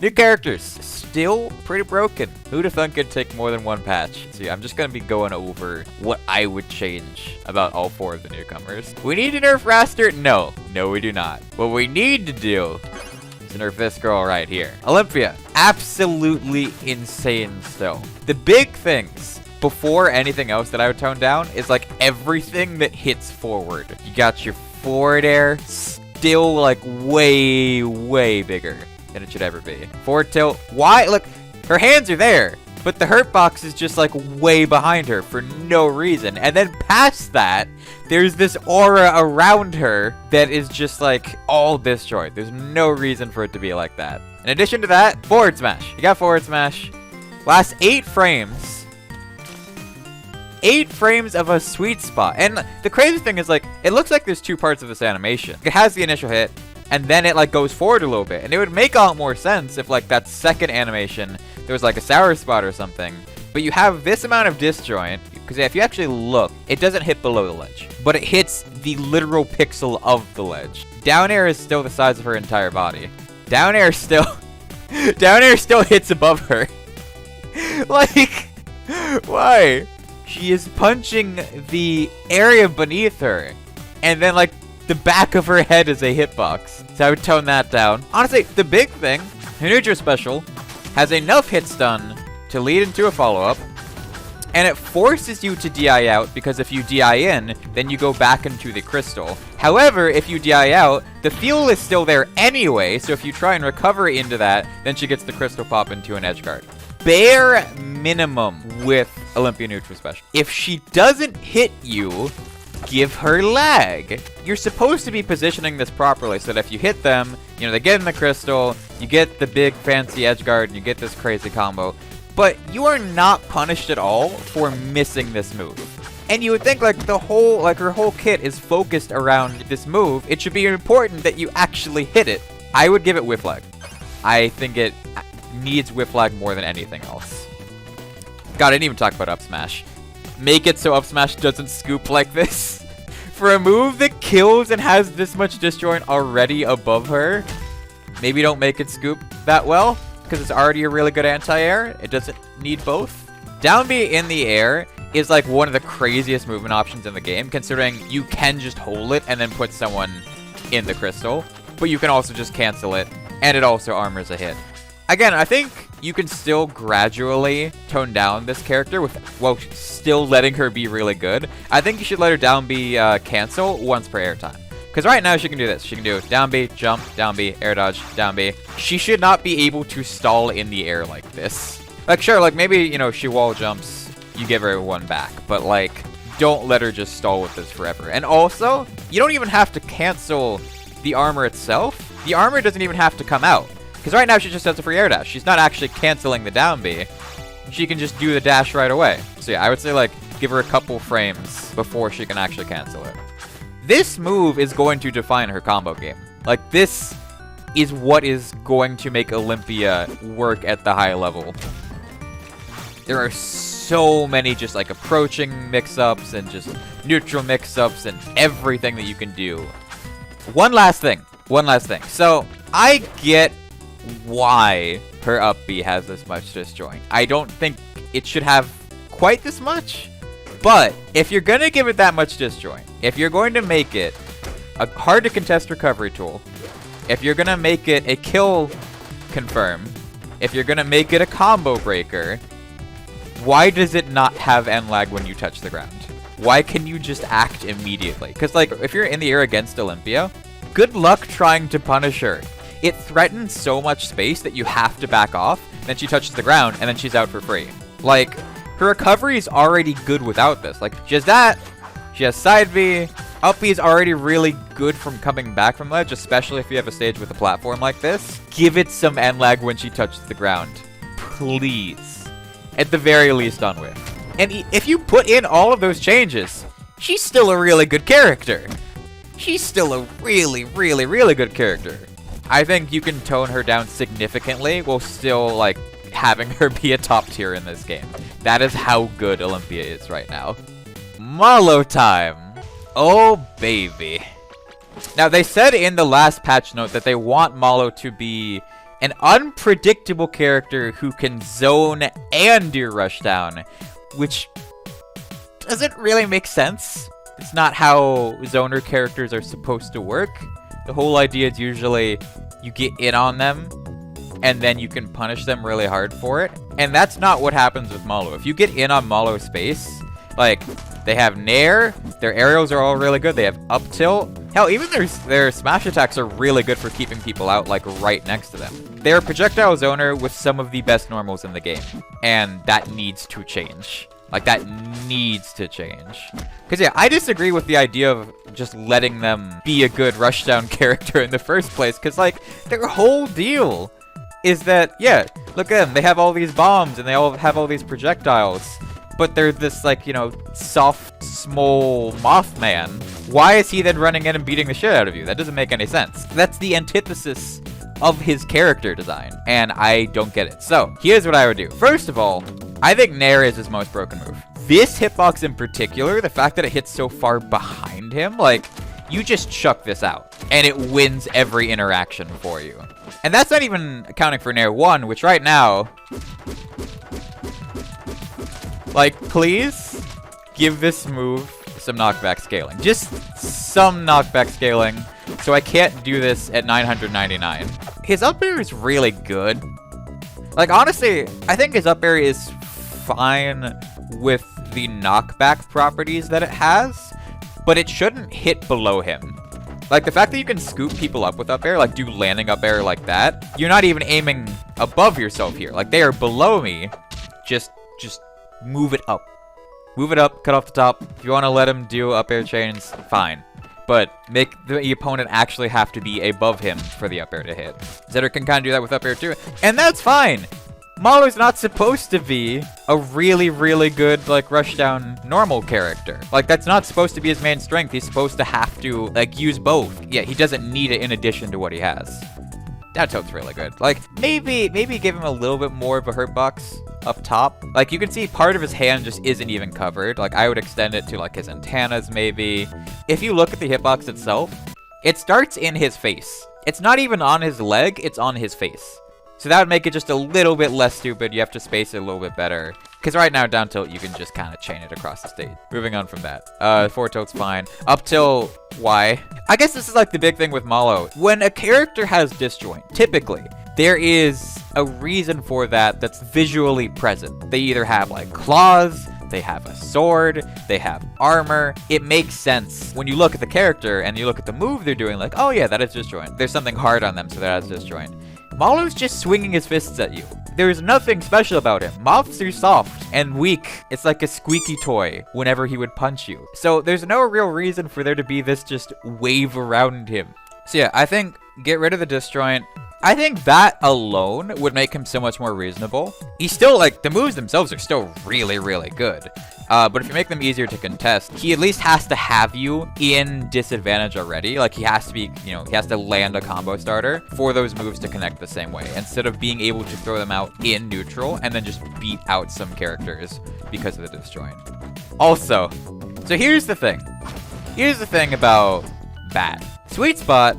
New characters, still pretty broken. Who'da thunk it'd take more than one patch? See, I'm just gonna be going over what I would change about all 4 of the newcomers. We need to nerf Raster? No. No, we do not. What we need to do is to nerf this girl right here. Olympia, absolutely insane still. The big things before anything else that I would tone down is like everything that hits forward. You got your forward air, still like way bigger than it should ever be. Forward tilt, why? Look, her hands are there, but the hurt box is just like way behind her for no reason. And then past that, there's this aura around her that is just like all disjoint. There's no reason for it to be like that. In addition to that, forward smash. You got forward smash. Last 8 frames. 8 frames of a sweet spot. And the crazy thing is, like, it looks like there's 2 parts of this animation. It has the initial hit, and then it like goes forward a little bit. And it would make a lot more sense if like that second animation, there was like a sour spot or something. But you have this amount of disjoint, because if you actually look, it doesn't hit below the ledge, but it hits the literal pixel of the ledge. Down air is still the size of her entire body. Down air still, down air still hits above her. Like, why? She is punching the area beneath her, and then like the back of her head is a hitbox. So I would tone that down. Honestly, the big thing, her neutral special has enough hit stun to lead into a follow-up, and it forces you to DI out, because if you DI in, then you go back into the crystal. However, if you DI out, the fuel is still there anyway, so if you try and recover into that, then she gets the crystal pop into an edge guard. Bare minimum with Olympia neutral special. If she doesn't hit you, give her lag. You're supposed to be positioning this properly so that if you hit them, you know, they get in the crystal, you get the big fancy edge guard, and you get this crazy combo. But you are not punished at all for missing this move. And you would think like the whole, like her whole kit is focused around this move. It should be important that you actually hit it. I would give it whiff lag. I think it needs whiff lag more than anything else. God, I didn't even talk about up smash. Make it so up smash doesn't scoop like this. For a move that kills and has this much disjoint already above her, maybe don't make it scoop that well, because it's already a really good anti-air. It doesn't need both. Down B in the air is like one of the craziest movement options in the game, considering you can just hold it and then put someone in the crystal, but you can also just cancel it, and it also armors a hit. Again, I think you can still gradually tone down this character while still letting her be really good. I think you should let her down B cancel once per air time. Because right now she can do this. She can do down B, jump, down B, air dodge, down B. She should not be able to stall in the air like this. Like, sure, like maybe, you know, she wall jumps, you give her one back. But like, don't let her just stall with this forever. And also, you don't even have to cancel the armor itself. The armor doesn't even have to come out. Because right now she just has a free air dash. She's not actually canceling the down B. She can just do the dash right away. So yeah, I would say like give her a couple frames before she can actually cancel it. This move is going to define her combo game. Like this is what is going to make Olympia work at the high level. There are so many just like approaching mix-ups and just neutral mix-ups and everything that you can do. One last thing. So I get why her up B has this much disjoint. I don't think it should have quite this much, but if you're gonna give it that much disjoint, if you're going to make it a hard to contest recovery tool, if you're gonna make it a kill confirm, if you're gonna make it a combo breaker, why does it not have end lag when you touch the ground? Why can you just act immediately? Because like if you're in the air against Olympia, good luck trying to punish her. It threatens so much space that you have to back off, then she touches the ground, and then she's out for free. Like, her recovery is already good without this. Like, she has that, she has side B, up B is already really good from coming back from ledge, especially if you have a stage with a platform like this. Give it some end lag when she touches the ground. Please. At the very least on whiff. And if you put in all of those changes, she's still a really good character. She's still a really, really, really good character. I think you can tone her down significantly while still, like, having her be a top tier in this game. That is how good Olympia is right now. Mollo time. Oh, baby. Now, they said in the last patch note that they want Mollo to be an unpredictable character who can zone and do rushdown, which doesn't really make sense. It's not how zoner characters are supposed to work. The whole idea is usually you get in on them, and then you can punish them really hard for it. And that's not what happens with Mollo. If you get in on Mollo space, like, they have Nair, their aerials are all really good, they have up tilt. Hell, even their smash attacks are really good for keeping people out, like, right next to them. They're a projectile zoner with some of the best normals in the game, and that needs to change. Like, that needs to change. Because, yeah, I disagree with the idea of just letting them be a good rushdown character in the first place, because, like, their whole deal is that, yeah, look at them, they have all these bombs, and they all have all these projectiles, but they're this, like, you know, soft, small Mothman. Why is he then running in and beating the shit out of you? That doesn't make any sense. That's the antithesis of his character design, and I don't get it. So, here's what I would do. First of all, I think Nair is his most broken move. This hitbox in particular, the fact that it hits so far behind him, like, you just chuck this out, and it wins every interaction for you. And that's not even accounting for Nair 1, which right now, like, please give this move some knockback scaling. Just some knockback scaling, so I can't do this at 999. His up air is really good. Like, honestly, I think his up air is fine with the knockback properties that it has, but it shouldn't hit below him. Like, the fact that you can scoop people up with up air, like do landing up air like that, you're not even aiming above yourself here. Like, they are below me. Just move it up. Move it up, cut off the top. If you want to let him do up air chains, fine. But make the opponent actually have to be above him for the up air to hit. Zetter can kind of do that with up air too, and that's fine. Mollo's not supposed to be a really, really good, like, rushdown normal character. Like, that's not supposed to be his main strength. He's supposed to have to, like, use both. Yeah, he doesn't need it in addition to what he has. That tilt's really good. Like, maybe give him a little bit more of a hurt box up top. Like, you can see part of his hand just isn't even covered. Like, I would extend it to, like, his antennas, maybe. If you look at the hitbox itself, it starts in his face. It's not even on his leg, it's on his face. So that would make it just a little bit less stupid. You have to space it a little bit better. Because right now, down tilt, you can just kind of chain it across the stage. Moving on from that. Forward tilt's fine. Up tilt, why? I guess this is like the big thing with Mollo. When a character has disjoint, typically, there is a reason for that that's visually present. They either have, like, claws, they have a sword, they have armor. It makes sense when you look at the character and you look at the move they're doing, like, oh yeah, that is disjoint. There's something hard on them, so that is disjoint. Mollo's just swinging his fists at you. There's nothing special about him. Moths are soft and weak. It's like a squeaky toy whenever he would punch you. So there's no real reason for there to be this just wave around him. So yeah, I think get rid of the disjoint. I think that alone would make him so much more reasonable. He's still, like, the moves themselves are still really, really good. But if you make them easier to contest, he at least has to have you in disadvantage already. Like, he has to be, you know, he has to land a combo starter for those moves to connect the same way, instead of being able to throw them out in neutral and then just beat out some characters because of the disjoint. Also, so here's the thing. Here's the thing about Bat. Sweet Spot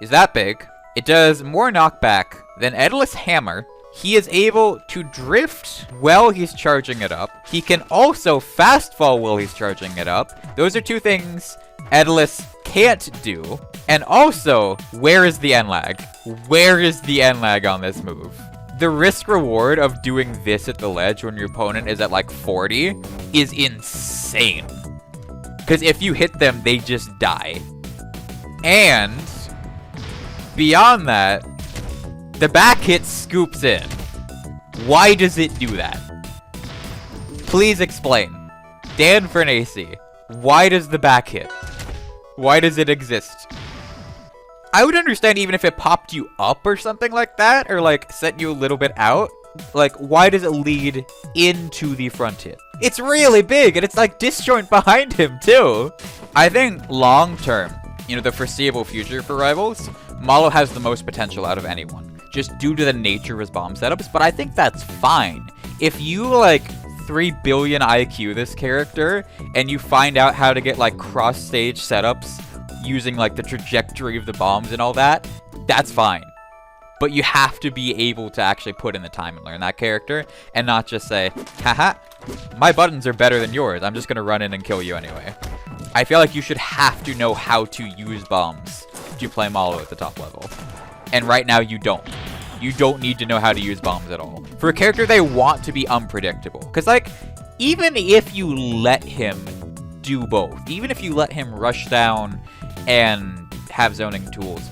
is that big. It does more knockback than Endless Hammer. He is able to drift while he's charging it up. He can also fast fall while he's charging it up. Those are two things Endless can't do. And also, where is the end lag? Where is the end lag on this move? The risk reward of doing this at the ledge when your opponent is at like 40 is insane. Because if you hit them, they just die. And beyond that, the back hit scoops in. Why does it do that? Please explain. Dan Fernacy, why does the back hit? Why does it exist? I would understand even if it popped you up or something like that, or like sent you a little bit out. Like, why does it lead into the front hit? It's really big, and it's like disjoint behind him too. I think long term, you know, the foreseeable future for Rivals, Mollo has the most potential out of anyone, just due to the nature of his bomb setups, but I think that's fine. If you, like, 3 billion IQ this character, and you find out how to get, like, cross-stage setups using, like, the trajectory of the bombs and all that, that's fine. but you have to be able to actually put in the time and learn that character, and not just say, haha, my buttons are better than yours, I'm just gonna run in and kill you anyway. I feel like you should have to know how to use bombs to play Mollo at the top level. And right now you don't. You don't need to know how to use bombs at all. For a character they want to be unpredictable. Because, like, even if you let him do both, even if you let him rush down and have zoning tools,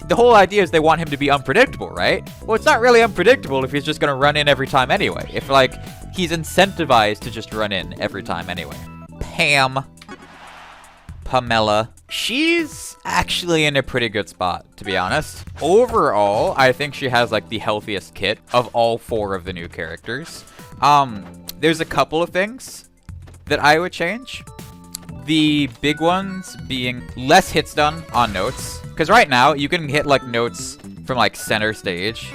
the whole idea is they want him to be unpredictable, right? Well, it's not really unpredictable if he's just going to run in every time anyway. If, like, he's incentivized to just run in every time anyway. Pamela. She's actually in a pretty good spot, to be honest. Overall, I think she has, like, the healthiest kit of all 4 of the new characters. There's a couple of things that I would change. The big ones being less hits done on notes. Because right now, you can hit, like, notes from, like, center stage.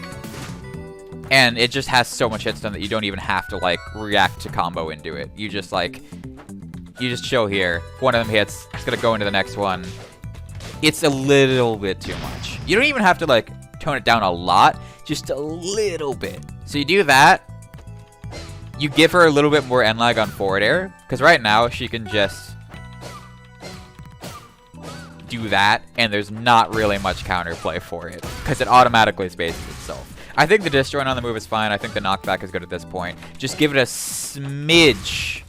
And it just has so much hits done that you don't even have to, like, react to combo into it. You just, like, you just chill here. If one of them hits, it's gonna go into the next one. It's a little bit too much. You don't even have to, like, tone it down a lot. Just a little bit. So you do that. You give her a little bit more end lag on forward air. Because right now, she can just do that, and there's not really much counterplay for it, because it automatically spaces itself. I think the disjoint on the move is fine. I think the knockback is good at this point. Just give it a smidge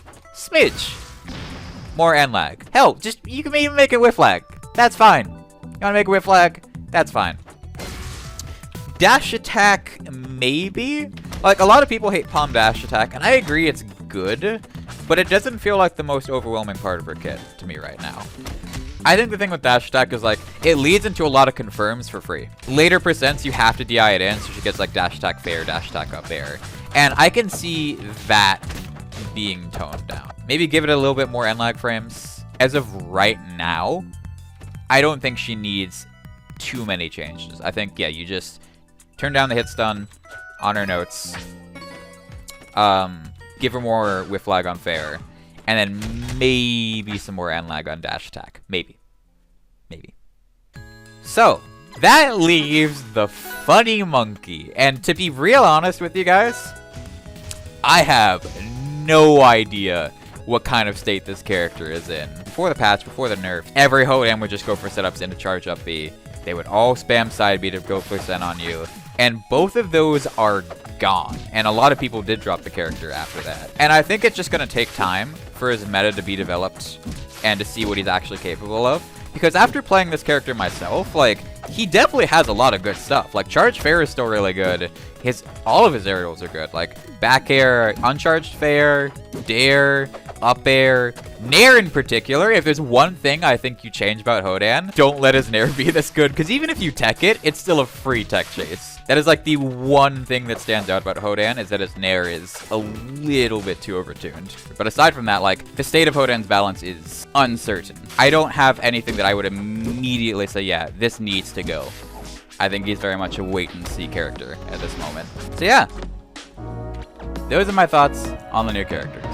more end lag. Hell, just, you can even make it whiff lag. That's fine. You wanna make a whiff lag? That's fine. Dash attack, maybe? Like, a lot of people hate Pomme dash attack, and I agree it's good, but it doesn't feel like the most overwhelming part of her kit to me right now. I think the thing with dash attack is, like, it leads into a lot of confirms for free. Later percents, you have to DI it in, so she gets, like, dash attack fair, dash attack up air. And I can see that being toned down. Maybe give it a little bit more end lag frames. As of right now, I don't think she needs too many changes. I think, yeah, you just turn down the hit stun on her notes. Give her more whiff lag on fair. And then maybe some more end lag on dash attack. Maybe. So, that leaves the funny monkey. And to be real honest with you guys, I have no idea what kind of state this character is in. Before the patch, before the nerf, every Hodan would just go for setups into charge up B. They would all spam side B to go % on you. And both of those are gone. And a lot of people did drop the character after that. And I think it's just going to take time for his meta to be developed and to see what he's actually capable of. Because after playing this character myself, like, he definitely has a lot of good stuff. Like, charge fair is still really good. All of his aerials are good. Like, back air, uncharged fair, dare, up air, nair in particular. If there's one thing I think you change about Hodan, don't let his nair be this good. Because even if you tech it, it's still a free tech chase. That is, like, the one thing that stands out about Hodan, is that his nair is a little bit too overtuned. But aside from that, like, the state of Hodan's balance is uncertain. I don't have anything that I would immediately say, yeah, this needs to go. I think he's very much a wait-and-see character at this moment. So yeah, those are my thoughts on the new characters.